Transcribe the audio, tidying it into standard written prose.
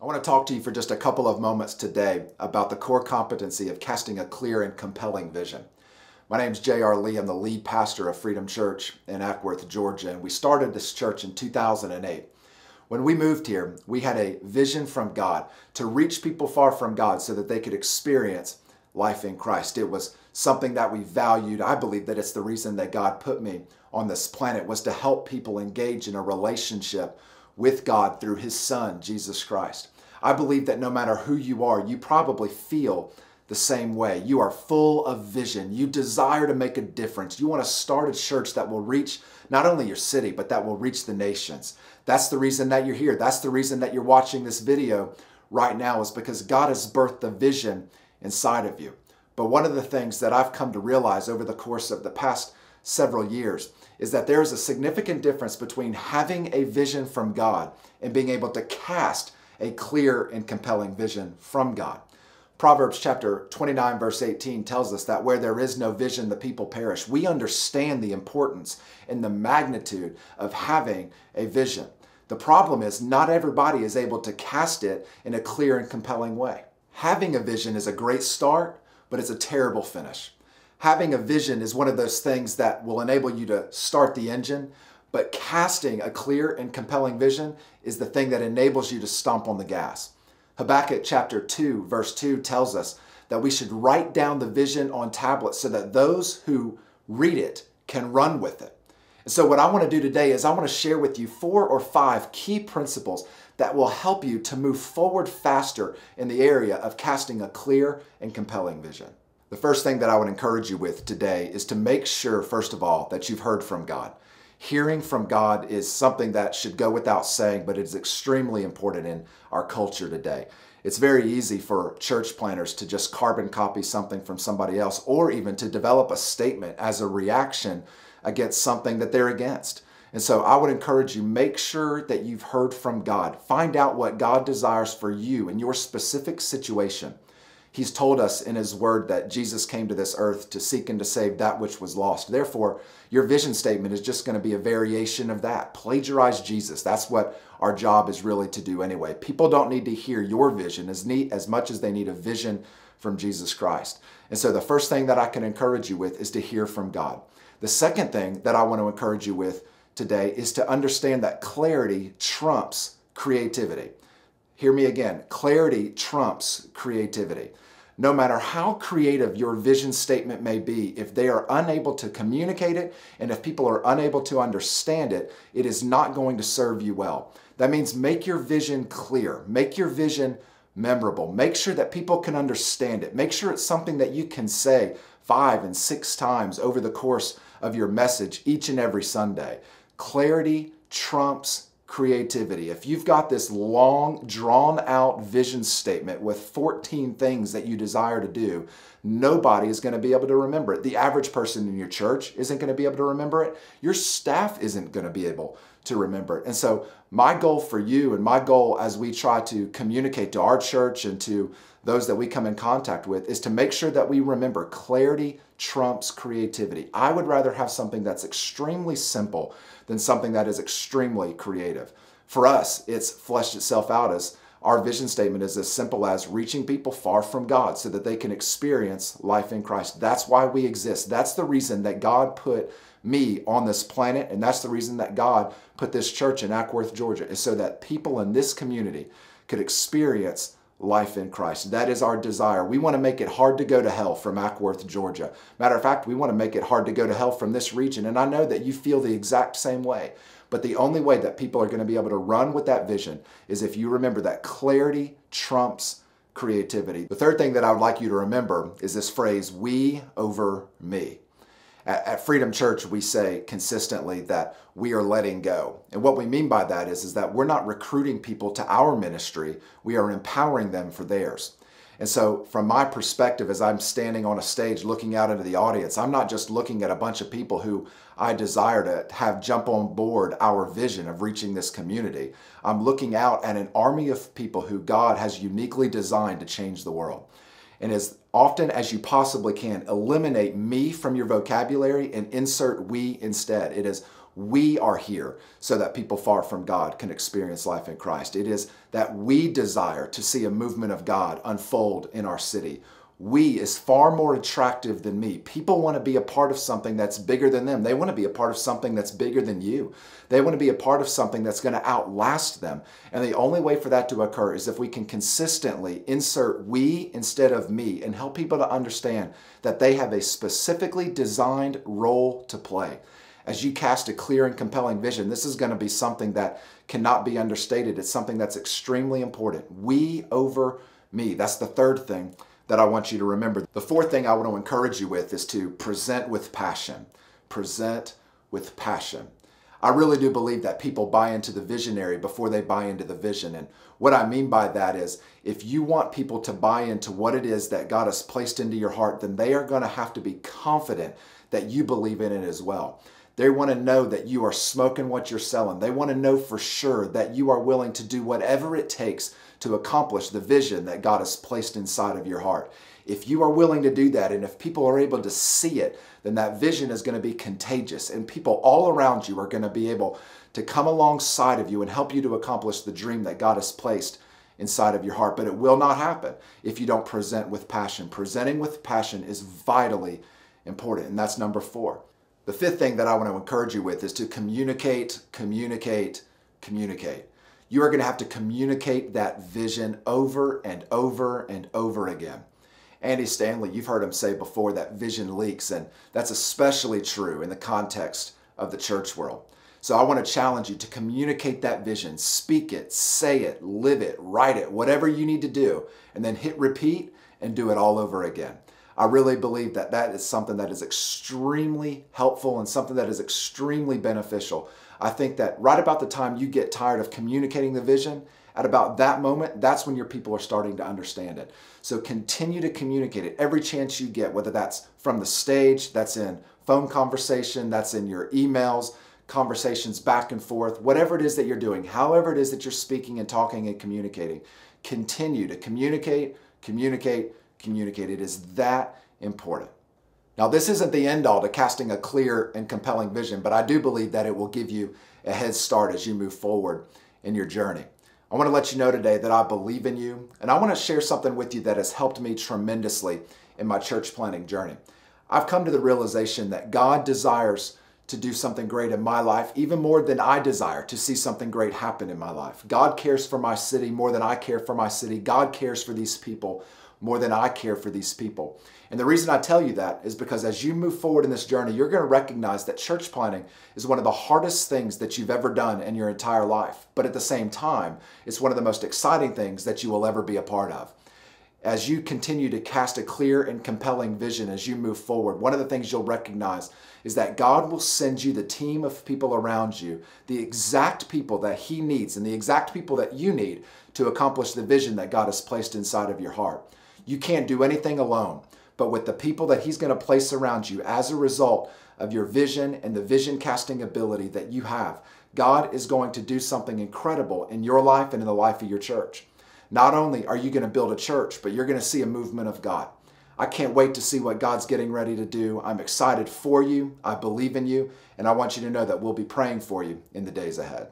I want to talk to you for just a couple of moments today about the core competency of casting a clear and compelling vision. My name is J.R. Lee. I'm the lead pastor of Freedom Church in Acworth, Georgia, and we started this church in 2008. When we moved here, we had a vision from God to reach people far from God so that they could experience life in Christ. It was something that we valued. I believe that it's the reason that God put me on this planet, was to help people engage in a relationship with God through His Son, Jesus Christ. I believe that no matter who you are, you probably feel the same way. You are full of vision. You desire to make a difference. You want to start a church that will reach not only your city, but that will reach the nations. That's the reason that you're here. That's the reason that you're watching this video right now, is because God has birthed the vision inside of you. But one of the things that I've come to realize over the course of the past several years is that there is a significant difference between having a vision from God and being able to cast a clear and compelling vision from God. Proverbs chapter 29 verse 18 tells us that where there is no vision, the people perish. We understand the importance and the magnitude of having a vision. The problem is not everybody is able to cast it in a clear and compelling way. Having a vision is a great start, but it's a terrible finish. Having a vision is one of those things that will enable you to start the engine, but casting a clear and compelling vision is the thing that enables you to stomp on the gas. Habakkuk chapter 2 verse 2 tells us that we should write down the vision on tablets so that those who read it can run with it. And so what I want to do today is I want to share with you 4 or 5 key principles that will help you to move forward faster in the area of casting a clear and compelling vision. The first thing that I would encourage you with today is to make sure, first of all, that you've heard from God. Hearing from God is something that should go without saying, but it's extremely important in our culture today. It's very easy for church planners to just carbon copy something from somebody else, or even to develop a statement as a reaction against something that they're against. And so I would encourage you, make sure that you've heard from God. Find out what God desires for you in your specific situation. He's told us in His Word that Jesus came to this earth to seek and to save that which was lost. Therefore, your vision statement is just going to be a variation of that. Plagiarize Jesus. That's what our job is really to do anyway. People don't need to hear your vision as much as they need a vision from Jesus Christ. And so the first thing that I can encourage you with is to hear from God. The second thing that I want to encourage you with today is to understand that clarity trumps creativity. Hear me again. Clarity trumps creativity. No matter how creative your vision statement may be, if they are unable to communicate it and if people are unable to understand it, it is not going to serve you well. That means make your vision clear. Make your vision memorable. Make sure that people can understand it. Make sure it's something that you can say 5 and 6 times over the course of your message each and every Sunday. Clarity trumps creativity. If you've got this long, drawn-out vision statement with 14 things that you desire to do, nobody is going to be able to remember it. The average person in your church isn't going to be able to remember it. Your staff isn't going to be able to remember it. And so my goal for you, and my goal as we try to communicate to our church and to those that we come in contact with, is to make sure that we remember clarity trumps creativity. I would rather have something that's extremely simple than something that is extremely creative. For us, it's fleshed itself out as our vision statement is as simple as reaching people far from God so that they can experience life in Christ. That's why we exist. That's the reason that God put me on this planet, and that's the reason that God put this church in Acworth, Georgia, is so that people in this community could experience life in Christ. That is our desire. We want to make it hard to go to hell from Acworth, Georgia. Matter of fact, we want to make it hard to go to hell from this region. And I know that you feel the exact same way. But the only way that people are going to be able to run with that vision is if you remember that clarity trumps creativity. The third thing that I would like you to remember is this phrase, we over me. At Freedom Church, we say consistently that we are letting go. And what we mean by that is that we're not recruiting people to our ministry, we are empowering them for theirs. And so from my perspective, as I'm standing on a stage looking out into the audience, I'm not just looking at a bunch of people who I desire to have jump on board our vision of reaching this community. I'm looking out at an army of people who God has uniquely designed to change the world. And as often as you possibly can, eliminate me from your vocabulary and insert we instead. It is we are here so that people far from God can experience life in Christ. It is that we desire to see a movement of God unfold in our city. We is far more attractive than me. People want to be a part of something that's bigger than them. They want to be a part of something that's bigger than you. They want to be a part of something that's going to outlast them. And the only way for that to occur is if we can consistently insert we instead of me and help people to understand that they have a specifically designed role to play. As you cast a clear and compelling vision, this is going to be something that cannot be understated. It's something that's extremely important. We over me. That's the third thing that I want you to remember. The fourth thing I want to encourage you with is to present with passion. Present with passion. I really do believe that people buy into the visionary before they buy into the vision. And what I mean by that is if you want people to buy into what it is that God has placed into your heart, then they are going to have to be confident that you believe in it as well. They want to know that you are smoking what you're selling. They want to know for sure that you are willing to do whatever it takes to accomplish the vision that God has placed inside of your heart. If you are willing to do that, and if people are able to see it, then that vision is going to be contagious, and people all around you are going to be able to come alongside of you and help you to accomplish the dream that God has placed inside of your heart. But it will not happen if you don't present with passion. Presenting with passion is vitally important, and that's number 4. The fifth thing that I want to encourage you with is to communicate, communicate, communicate. You are going to have to communicate that vision over and over and over again. Andy Stanley, you've heard him say before that vision leaks, and that's especially true in the context of the church world. So I want to challenge you to communicate that vision, speak it, say it, live it, write it, whatever you need to do, and then hit repeat and do it all over again. I really believe that that is something that is extremely helpful and something that is extremely beneficial. I think that right about the time you get tired of communicating the vision, at about that moment, that's when your people are starting to understand it. So continue to communicate it every chance you get, whether that's from the stage, that's in phone conversation, that's in your emails, conversations back and forth, whatever it is that you're doing, however it is that you're speaking and talking and communicating, continue to communicate, communicate, communicate. It is that important. Now, this isn't the end all to casting a clear and compelling vision, but I do believe that it will give you a head start as you move forward in your journey. I want to let you know today that I believe in you, and I want to share something with you that has helped me tremendously in my church planting journey. I've come to the realization that God desires to do something great in my life, even more than I desire to see something great happen in my life. God cares for my city more than I care for my city. God cares for these people more than I care for these people. And the reason I tell you that is because as you move forward in this journey, you're going to recognize that church planting is one of the hardest things that you've ever done in your entire life. But at the same time, it's one of the most exciting things that you will ever be a part of. As you continue to cast a clear and compelling vision as you move forward, one of the things you'll recognize is that God will send you the team of people around you, the exact people that He needs and the exact people that you need to accomplish the vision that God has placed inside of your heart. You can't do anything alone, but with the people that He's going to place around you as a result of your vision and the vision casting ability that you have, God is going to do something incredible in your life and in the life of your church. Not only are you going to build a church, but you're going to see a movement of God. I can't wait to see what God's getting ready to do. I'm excited for you. I believe in you, and I want you to know that we'll be praying for you in the days ahead.